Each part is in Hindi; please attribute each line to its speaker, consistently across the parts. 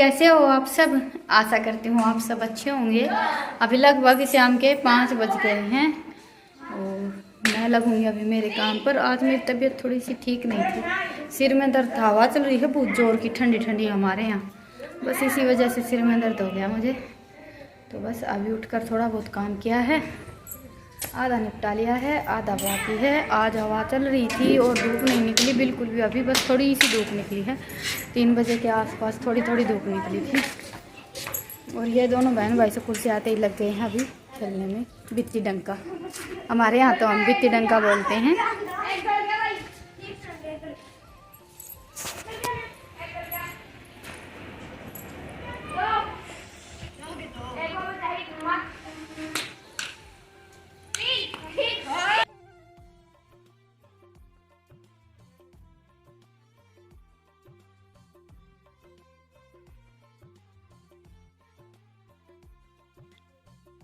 Speaker 1: कैसे हो आप सब। आशा करती हूँ आप सब अच्छे होंगे। अभी लगभग शाम के 5 बज गए हैं और मैं लगूंगी अभी मेरे काम पर। आज मेरी तबीयत थोड़ी सी ठीक नहीं थी, सिर में दर्द था। हवा चल रही है बहुत जोर की, ठंडी ठंडी हमारे यहाँ, बस इसी वजह से सिर में दर्द हो गया मुझे। तो बस अभी उठकर थोड़ा बहुत काम किया है, आधा निपटा लिया है, आधा बाकी है। आज हवा चल रही थी और धूप नहीं निकली बिल्कुल भी, अभी बस थोड़ी सी धूप निकली है। 3 बजे के आसपास थोड़ी थोड़ी धूप निकली थी। और ये दोनों बहन भाई स्कूल से आते ही लग गए हैं अभी खेलने में बित्ती डंका। हमारे यहाँ तो हम बित्ती डंका बोलते हैं।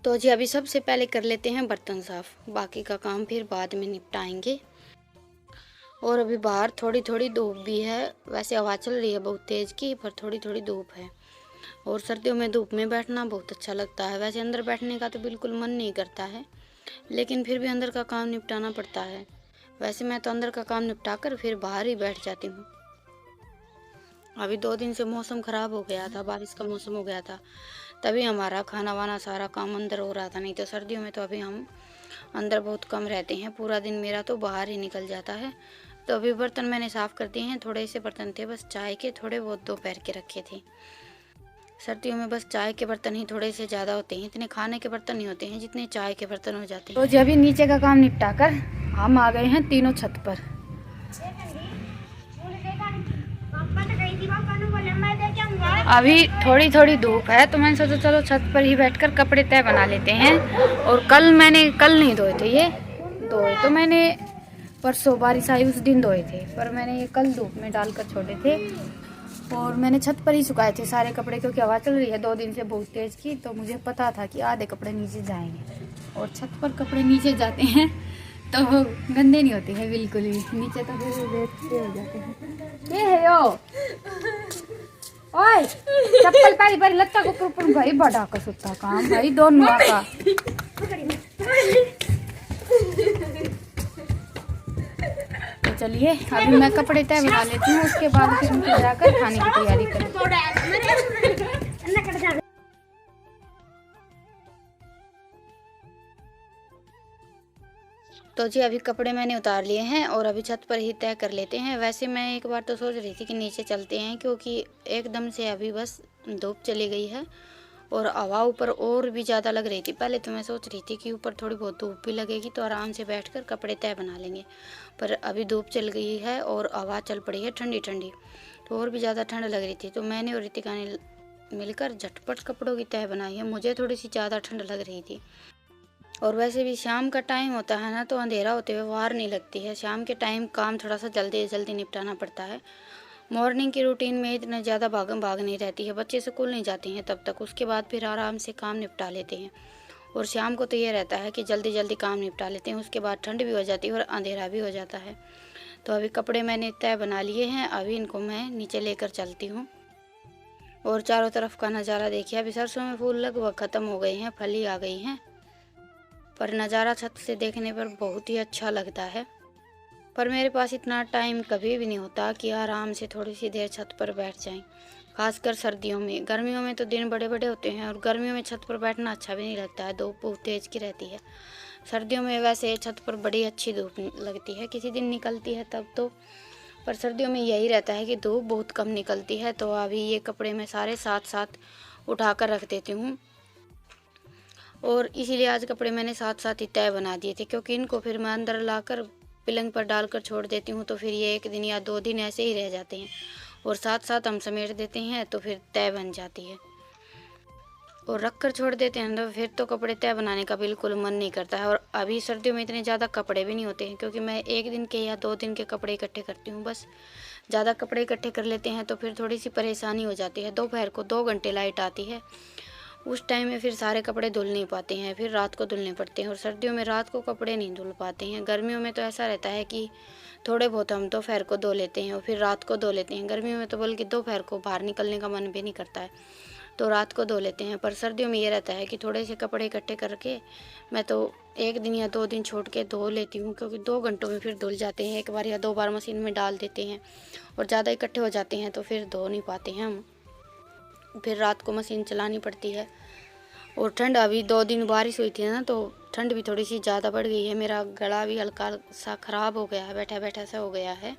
Speaker 1: तो जी अभी सबसे पहले कर लेते हैं बर्तन साफ़, बाकी का काम फिर बाद में निपटाएंगे। और अभी बाहर थोड़ी थोड़ी धूप भी है, वैसे हवा चल रही है बहुत तेज़ की, पर थोड़ी थोड़ी धूप है। और सर्दियों में धूप में बैठना बहुत अच्छा लगता है। वैसे अंदर बैठने का तो बिल्कुल मन नहीं करता है, लेकिन फिर भी अंदर का काम निपटाना पड़ता है। वैसे मैं तो अंदर का काम निपटा कर फिर बाहर ही बैठ जाती हूँ। अभी 2 दिन से मौसम ख़राब हो गया था, बारिश का मौसम हो गया था, तभी हमारा खाना वाना सारा काम अंदर हो रहा था। नहीं तो सर्दियों में तो अभी हम अंदर बहुत कम रहते हैं, पूरा दिन मेरा तो बाहर ही निकल जाता है। तो अभी बर्तन मैंने साफ़ कर दिए हैं, थोड़े से बर्तन थे बस चाय के, थोड़े बहुत दोपहर के रखे थे। सर्दियों में बस चाय के बर्तन ही थोड़े से ज़्यादा होते हैं, इतने खाने के बर्तन नहीं होते हैं जितने चाय के बर्तन हो जाते हैं। तो जब भी नीचे का काम निपटा कर हम आ गए हैं तीनों छत पर। अभी थोड़ी थोड़ी धूप है तो मैंने सोचा चलो छत पर ही बैठकर कपड़े तय बना लेते हैं। और कल नहीं धोए थे, ये धोए तो मैंने परसों बारिश आई उस दिन धोए थे, पर मैंने ये कल धूप में डालकर छोड़े थे। और मैंने छत पर ही सुखाए थे सारे कपड़े, क्योंकि हवा चल रही है 2 दिन से बहुत तेज़ की, तो मुझे पता था कि आधे कपड़े नीचे जाएंगे। और छत पर कपड़े नीचे जाते हैं तो वो गंदे नहीं होते हैं बिल्कुल भी, नीचे तो फिर रेत हो जाते हैं। ये है यो ओए चप्पल पारी पारी लत्ता को ऊपर भाई बड़ा का सुत्ता काम भाई दोनों का। तो चलिए अभी मैं कपड़े तय बना लेती हूँ, उसके बाद फिर उनको जाकर खाने की तैयारी करें। तो जी अभी कपड़े मैंने उतार लिए हैं और अभी छत पर ही तय कर लेते हैं। वैसे मैं एक बार तो सोच रही थी कि नीचे चलते हैं, क्योंकि एकदम से अभी बस धूप चली गई है और हवा ऊपर और भी ज़्यादा लग रही थी। पहले तो मैं सोच रही थी कि ऊपर थोड़ी बहुत धूप भी लगेगी तो आराम से बैठकर कपड़े तय बना लेंगे, पर अभी धूप चल गई है और हवा चल पड़ी है ठंडी ठंडी, तो और भी ज़्यादा ठंड लग रही थी। तो मैंने और रितिका ने मिलकर झटपट कपड़ों की तय बनाई है। मुझे थोड़ी सी ज़्यादा ठंड लग रही थी। और वैसे भी शाम का टाइम होता है ना, तो अंधेरा होते हुए वार नहीं लगती है। शाम के टाइम काम थोड़ा सा जल्दी जल्दी निपटाना पड़ता है। मॉर्निंग की रूटीन में इतना ज़्यादा भागम भाग नहीं रहती है, बच्चे स्कूल नहीं जाते हैं तब तक, उसके बाद फिर आराम से काम निपटा लेते हैं। और शाम को तो ये रहता है कि जल्दी जल्दी काम निपटा लेते हैं, उसके बाद ठंड भी हो जाती है और अंधेरा भी हो जाता है। तो अभी कपड़े मैंने तय बना लिए हैं, अभी इनको मैं नीचे लेकर चलती हूँ। और चारों तरफ का नज़ारा देखिए, अभी सरसों में फूल लगभग ख़त्म हो गए हैं, फली आ गई हैं, पर नज़ारा छत से देखने पर बहुत ही अच्छा लगता है। पर मेरे पास इतना टाइम कभी भी नहीं होता कि आराम से थोड़ी सी देर छत पर बैठ जाएं, खासकर सर्दियों में। गर्मियों में तो दिन बड़े बड़े होते हैं और गर्मियों में छत पर बैठना अच्छा भी नहीं लगता है, धूप बहुत तेज़ की रहती है। सर्दियों में वैसे छत पर बड़ी अच्छी धूप लगती है, किसी दिन निकलती है तब तो, पर सर्दियों में यही रहता है कि धूप बहुत कम निकलती है। तो अभी ये कपड़े मैं सारे साथ साथ उठा कर रख देती हूँ, और इसीलिए आज कपड़े मैंने साथ साथ ही तय बना दिए थे, क्योंकि इनको फिर मैं अंदर लाकर पलंग पर डालकर छोड़ देती हूँ तो फिर ये 1 दिन या 2 दिन ऐसे ही रह जाते हैं, और साथ साथ हम समेट देते हैं तो फिर तय बन जाती है। और रख कर छोड़ देते हैं तो फिर तो कपड़े तय बनाने का बिल्कुल मन नहीं करता है। और अभी सर्दियों में इतने ज़्यादा कपड़े भी नहीं होते हैं, क्योंकि मैं 1 दिन के या 2 दिन के कपड़े इकट्ठे करती हूँ बस। ज़्यादा कपड़े इकट्ठे कर लेते हैं तो फिर थोड़ी सी परेशानी हो जाती है। दोपहर को 2 घंटे लाइट आती है, उस टाइम में फिर सारे कपड़े धुल नहीं पाते हैं, फिर रात को धुलने पड़ते हैं। और सर्दियों में रात को कपड़े नहीं धुल पाते हैं। गर्मियों में तो ऐसा रहता है कि थोड़े बहुत हम दोपहर को धो लेते हैं और फिर रात को धो लेते हैं। गर्मियों में तो बल्कि दोपहर को बाहर निकलने का मन भी नहीं करता है, तो रात को धो लेते हैं। पर सर्दियों में ये रहता है कि थोड़े से कपड़े इकट्ठे करके मैं तो 1 दिन या 2 दिन छोड़ के धो लेती हूँ, क्योंकि 2 घंटों में फिर धुल जाते हैं। 1 बार या 2 बार मशीन में डाल देते हैं और ज़्यादा इकट्ठे हो जाते हैं तो फिर धो नहीं पाते हैं हम, फिर रात को मशीन चलानी पड़ती है। और ठंड, अभी 2 दिन बारिश हुई थी ना, तो ठंड भी थोड़ी सी ज़्यादा बढ़ गई है। मेरा गला भी हल्का सा ख़राब हो गया है, बैठा बैठा सा हो गया है।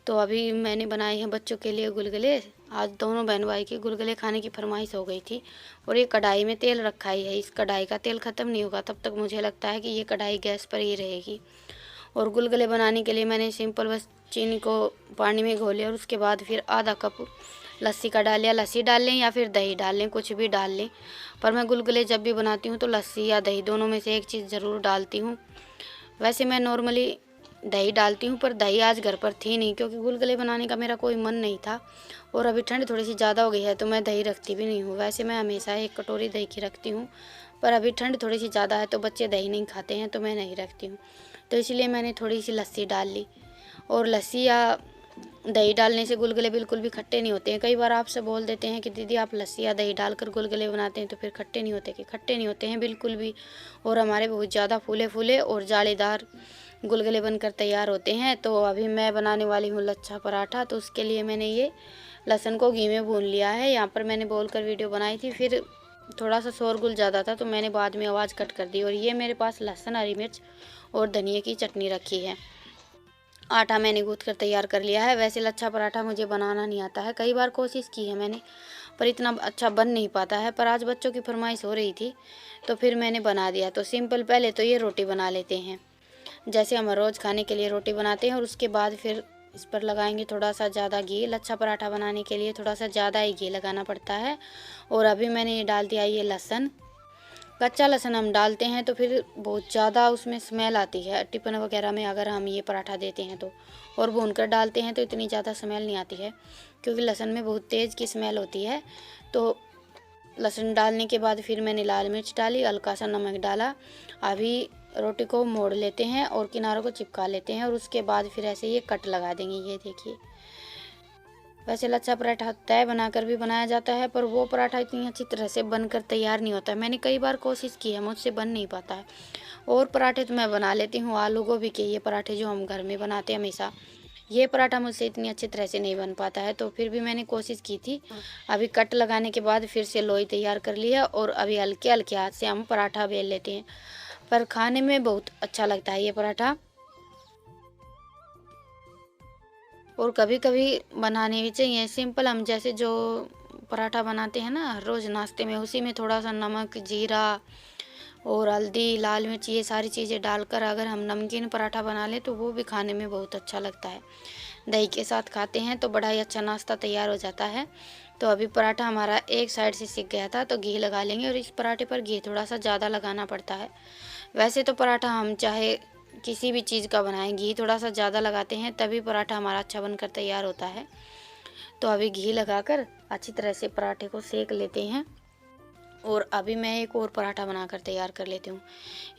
Speaker 1: तो अभी मैंने बनाए हैं बच्चों के लिए गुलगुले। आज दोनों बहन भाई के गुलगुले खाने की फरमाइश हो गई थी। और ये कढ़ाई में तेल रखा ही है, इस कढ़ाई का तेल ख़त्म नहीं होगा तब तक मुझे लगता है कि ये कढ़ाई गैस पर ही रहेगी। और गुलगुले बनाने के लिए मैंने सिंपल बस चीनी को पानी में घोले और उसके बाद फिर आधा कप लस्सी का डाल लिया। लस्सी डाल लें या फिर दही डाल लें, कुछ भी डाल लें। पर मैं गुलगुले जब भी बनाती हूँ तो लस्सी या दही दोनों में से एक चीज़ ज़रूर डालती हूँ। वैसे मैं नॉर्मली दही डालती हूँ, पर दही आज घर पर थी नहीं, क्योंकि गुलगुले बनाने का मेरा कोई मन नहीं था। और अभी ठंड थोड़ी सी ज़्यादा हो गई है तो मैं दही रखती भी नहीं हूँ। वैसे मैं हमेशा 1 कटोरी दही की रखती हूँ, पर अभी ठंड थोड़ी सी ज़्यादा है तो बच्चे दही नहीं खाते हैं तो मैं नहीं रखती हूँ। तो इसलिए मैंने थोड़ी सी लस्सी डाल ली। और लस्सी या दही डालने से गुलगुले बिल्कुल भी खट्टे नहीं होते हैं। कई बार आपसे बोल देते हैं कि दीदी आप लस्सी या दही डालकर गुलगुले बनाते हैं तो फिर खट्टे नहीं होते, कि खट्टे नहीं होते हैं बिल्कुल भी। और हमारे बहुत ज़्यादा फूले फूले और जालीदार गुलगुले बनकर तैयार होते हैं। तो अभी मैं बनाने वाली हूँ लच्छा पराठा। तो उसके लिए मैंने ये लहसुन को घी में भून लिया है। यहाँ पर मैंने बोलकर वीडियो बनाई थी, फिर थोड़ा सा शोरगुल ज़्यादा था तो मैंने बाद में आवाज़ कट कर दी। और ये मेरे पास लहसुन, हरी मिर्च और धनिया की चटनी रखी है। आटा मैंने गूँथ कर तैयार कर लिया है। वैसे लच्छा पराठा मुझे बनाना नहीं आता है, कई बार कोशिश की है मैंने, पर इतना अच्छा बन नहीं पाता है। पर आज बच्चों की फरमाइश हो रही थी तो फिर मैंने बना दिया। तो सिंपल पहले तो ये रोटी बना लेते हैं, जैसे हम रोज़ खाने के लिए रोटी बनाते हैं। और उसके बाद फिर इस पर लगाएंगे थोड़ा सा ज़्यादा घी। लच्छा पराठा बनाने के लिए थोड़ा सा ज़्यादा ही घी लगाना पड़ता है। और अभी मैंने डाल दिया ये लहसुन। कच्चा लहसुन हम डालते हैं तो फिर बहुत ज़्यादा उसमें स्मेल आती है टिफ़िन वगैरह में अगर हम ये पराठा देते हैं तो। और भूनकर डालते हैं तो इतनी ज़्यादा स्मेल नहीं आती है, क्योंकि लहसुन में बहुत तेज़ की स्मेल होती है। तो लहसुन डालने के बाद फिर मैंने लाल मिर्च डाली, हल्का सा नमक डाला। अभी रोटी को मोड़ लेते हैं और किनारों को चिपका लेते हैं और उसके बाद फिर ऐसे ये कट लगा देंगे। ये देखिए, वैसे लच्छा पराठा तय बनाकर भी बनाया जाता है, पर वो पराठा इतनी अच्छी तरह से बनकर तैयार नहीं होता है। मैंने कई बार कोशिश की है, मुझसे बन नहीं पाता है। और पराठे तो मैं बना लेती हूँ आलू गोभी के, ये पराठे जो हम घर में बनाते हैं हमेशा, ये पराठा मुझसे इतनी अच्छी तरह से नहीं बन पाता है। तो फिर भी मैंने कोशिश की थी। अभी कट लगाने के बाद फिर से लोई तैयार कर लिया और अभी हल्के हल्के हाथ से हम पराठा बेल लेते हैं। पर खाने में बहुत अच्छा लगता है ये पराठा। और कभी कभी बनाने भी चाहिए सिंपल। हम जैसे जो पराठा बनाते हैं ना रोज़ नाश्ते में, उसी में थोड़ा सा नमक, जीरा और हल्दी, लाल मिर्च, ये सारी चीज़ें डालकर अगर हम नमकीन पराठा बना लें तो वो भी खाने में बहुत अच्छा लगता है। दही के साथ खाते हैं तो बड़ा ही अच्छा नाश्ता तैयार हो जाता है। तो अभी पराठा हमारा एक साइड से सिक गया था तो घी लगा लेंगे। और इस पराठे पर घी थोड़ा सा ज़्यादा लगाना पड़ता है। वैसे तो पराठा हम चाहे किसी भी चीज़ का बनाएं, घी थोड़ा सा ज़्यादा लगाते हैं तभी पराठा हमारा अच्छा बनकर तैयार होता है। तो अभी घी लगाकर अच्छी तरह से पराठे को सेक लेते हैं। और अभी मैं एक और पराठा बनाकर तैयार कर लेती हूँ।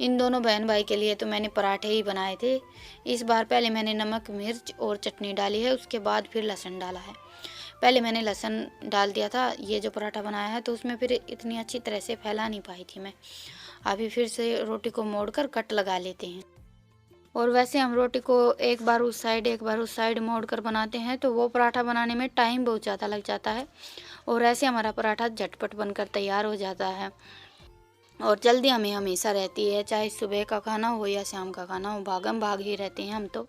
Speaker 1: इन दोनों बहन भाई के लिए तो मैंने पराठे ही बनाए थे। इस बार पहले मैंने नमक, मिर्च और चटनी डाली है, उसके बाद फिर लहसुन डाला है। पहले मैंने लहसुन डाल दिया था ये जो पराठा बनाया है, तो उसमें फिर इतनी अच्छी तरह से फैला नहीं पाई थी मैं। अभी फिर से रोटी को मोड़कर कट लगा लेते हैं। और वैसे हम रोटी को एक बार उस साइड एक बार उस साइड मोड़ कर बनाते हैं तो वो पराठा बनाने में टाइम बहुत ज़्यादा लग जाता है। और ऐसे हमारा पराठा झटपट बनकर तैयार हो जाता है। और जल्दी हमें हमेशा रहती है, चाहे सुबह का खाना हो या शाम का खाना हो, भागम भाग ही रहते हैं हम तो।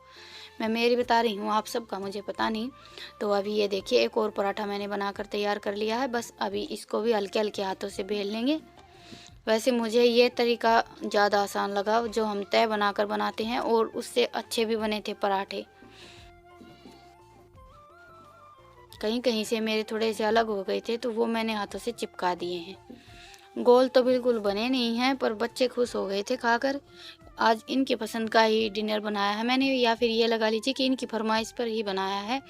Speaker 1: मैं मेरी बता रही हूँ, आप सबका मुझे पता नहीं। तो अभी ये देखिए एक और पराठा मैंने बनाकर तैयार कर लिया है। बस अभी इसको भी हल्के हल्के हाथों से बेल लेंगे। वैसे मुझे ये तरीका ज़्यादा आसान लगा जो हम तय बनाकर बनाते हैं, और उससे अच्छे भी बने थे पराठे। कहीं कहीं से मेरे थोड़े से अलग हो गए थे तो वो मैंने हाथों से चिपका दिए हैं। गोल तो बिल्कुल बने नहीं हैं, पर बच्चे खुश हो गए थे खाकर। आज इनके पसंद का ही डिनर बनाया है मैंने, या फिर ये लगा लीजिए कि इनकी फरमाइश पर ही बनाया है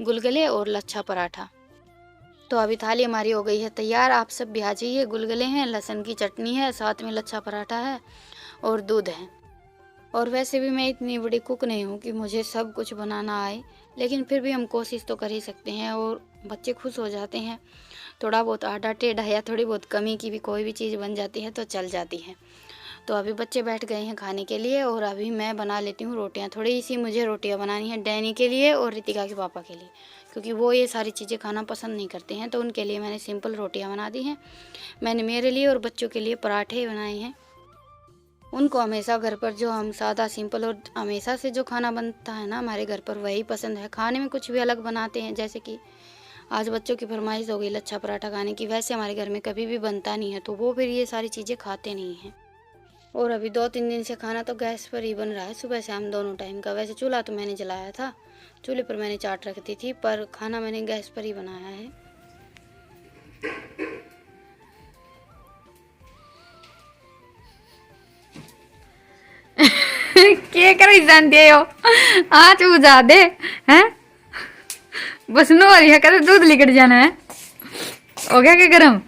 Speaker 1: गुलगुले और लच्छा पराठा। तो अभी थाली हमारी हो गई है तैयार। आप सब भी आ जाइए। गुलगुले हैं, लहसुन की चटनी है, साथ में लच्छा पराठा है और दूध है। और वैसे भी मैं इतनी बड़ी कुक नहीं हूँ कि मुझे सब कुछ बनाना आए, लेकिन फिर भी हम कोशिश तो कर ही सकते हैं और बच्चे खुश हो जाते हैं। थोड़ा बहुत आटा टेढ़ा या थोड़ी बहुत कमी की भी कोई भी चीज़ बन जाती है तो चल जाती है। तो अभी बच्चे बैठ गए हैं खाने के लिए और अभी मैं बना लेती हूँ रोटियाँ। थोड़ी सी मुझे रोटियाँ बनानी है डैनी के लिए और रितिका के पापा के लिए, क्योंकि वो ये सारी चीज़ें खाना पसंद नहीं करते हैं। तो उनके लिए मैंने सिंपल रोटियाँ बना दी हैं। मैंने मेरे लिए और बच्चों के लिए पराठे बनाए हैं। उनको हमेशा घर पर जो हम सादा सिंपल और हमेशा से जो खाना बनता है ना हमारे घर पर वही पसंद है। खाने में कुछ भी अलग बनाते हैं, जैसे कि आज बच्चों की फरमाइश हो गई लच्छा पराठा खाने की। वैसे हमारे घर में कभी भी बनता नहीं है, तो वो फिर ये सारी चीज़ें खाते नहीं हैं। और अभी 2-3 दिन से खाना तो गैस पर ही बन रहा है, सुबह शाम दोनों टाइम का। वैसे चूल्हा तो मैंने जलाया था, चूल्हे पर मैंने चाट रखती थी, पर खाना मैंने गैस पर ही बनाया है।
Speaker 2: क्या कर जानते हो आज बुझा दे हैं बस नो रिया कर दूध लेकर जाना है। हो गया क्या गरम?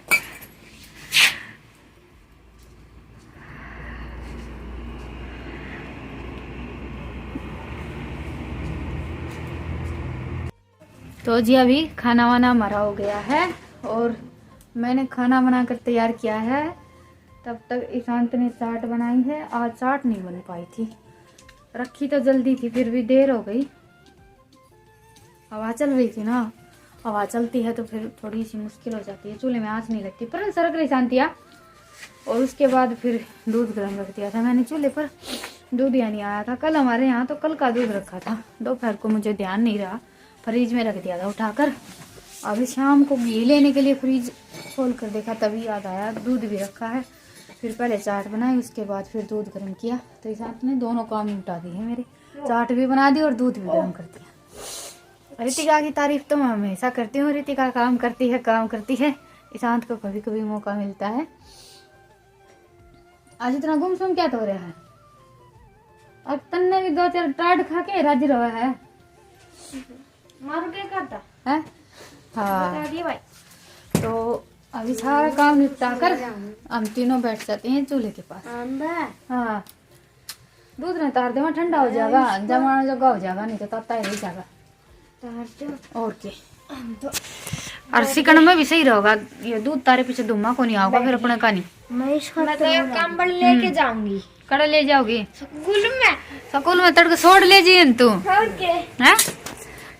Speaker 2: तो जी अभी खाना वाना हमारा हो गया है और मैंने खाना बनाकर तैयार किया है। तब तक ईशांत ने चाट बनाई है। आज चाट नहीं बन पाई थी, रखी तो जल्दी थी, फिर भी देर हो गई। हवा चल रही थी ना, हवा चलती है तो फिर थोड़ी सी मुश्किल हो जाती है, चूल्हे में आँच नहीं लगती। पर सरक रही शांतिया। और उसके बाद फिर दूध गर्म रख दिया था मैंने चूल्हे पर। दूध या नहीं आया था कल हमारे यहाँ, तो कल का दूध रखा था। दोपहर को मुझे ध्यान नहीं रहा, फ्रिज में रख दिया था उठाकर। अभी शाम को घी लेने के लिए फ्रिज खोल कर देखा, तभी याद आया दूध भी रखा है। फिर पहले चाट बनाई, उसके बाद फिर दूध गर्म किया। तो इस ने दोनों काम निपटा दिए हैं मेरे, चाट भी बना दी और दूध भी गर्म कर दिया। रितिका की तारीफ तो मैं हमेशा करती हूँ। रितिका काम करती है। ईशांत को कभी कभी मौका मिलता है। आज इतना गुमसुम क्या तो रहा है? अब तन्ने भी 2-4 टाट खा के राजी रहा है।
Speaker 1: मारो क्या करता
Speaker 2: है? हाँ
Speaker 1: भाई।
Speaker 2: तो अभी सारा काम निपटा कर हम तीनों बैठ जाते हैं चूल्हे के पास। हाँ दूध नहीं तार दे, ठंडा हो जाएगा, जमाना जगह हो जाएगा, नहीं तो ताता ही रह जाएगा। और क्या और सिकन में भी सही रहेगा। ये दूध तारे पीछे धुआं को नहीं आओगा फिर अपने का नहीं।
Speaker 1: मैं तो एक कंबल लेके जाऊंगी।
Speaker 2: कड़ा ले जाओगी
Speaker 1: स्कूल
Speaker 2: में तड़के छोड़ ले जी तू है।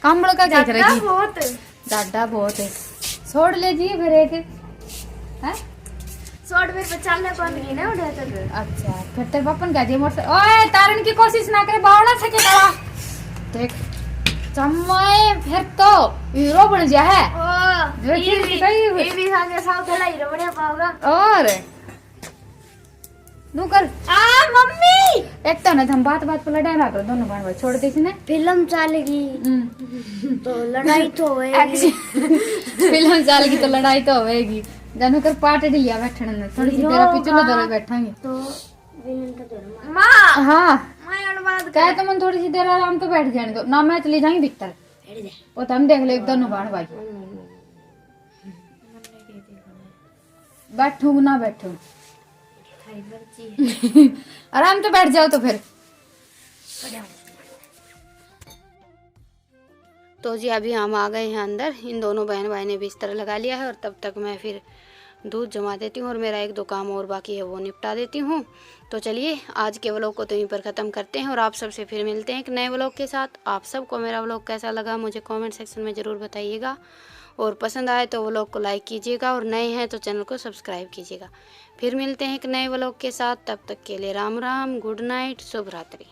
Speaker 2: कंबल का क्या करेगी? ज्यादा बहुत है, छोड़ ले जी फिर एक है।
Speaker 1: शॉर्ट में बचाने कौन की ना उड़ा तक।
Speaker 2: अच्छा फिर तेरे पापन कह दिए मोटर ओए तारन की कोशिश ना करे, बावड़ा सके कड़ा देख चम्माए फिर तो हीरो बन जा है।
Speaker 1: ये भी आगे साथ चला हीरो बन पाऊंगा।
Speaker 2: और नू कर
Speaker 1: मम्मी
Speaker 2: एक तो ना हम बात पर लड़ाई ना करो, दोनों भाई छोड़ दे इसने।
Speaker 1: फिल्म चलेगी तो लड़ाई तो होएगी।
Speaker 2: फिल्म चलेगी तो लड़ाई तो होएगी। जानू कर पार्ट लिया बैठने में, थोड़ी सी तेरा पीछे लगा बैठांगे
Speaker 1: तो मां।
Speaker 2: हाँ
Speaker 1: मैं बात
Speaker 2: कहे तो मन थोड़ी सी देर आराम तो बैठ जाने दो ना, मैं चली जाएंगी भीतर वो तो हम देख ले दोनों भाई भाई। बैठू ना बैठू आराम तो बैठ जाओ तो फिर।
Speaker 1: तो जी अभी हम आ गए हैं अंदर। इन दोनों बहन भाई ने बिस्तर लगा लिया है और तब तक मैं फिर दूध जमा देती हूँ और मेरा 1-2 काम और बाकी है वो निपटा देती हूँ। तो चलिए आज के व्लॉग को तो यहीं पर ख़त्म करते हैं और आप सबसे फिर मिलते हैं एक नए व्लॉग के साथ। आप सबको मेरा व्लॉग कैसा लगा मुझे कमेंट सेक्शन में ज़रूर बताइएगा और पसंद आए तो व्लॉग को लाइक कीजिएगा और नए हैं तो चैनल को सब्सक्राइब कीजिएगा। फिर मिलते हैं एक नए व्लॉग के साथ, तब तक के लिए राम राम, गुड नाइट, शुभ रात्रि।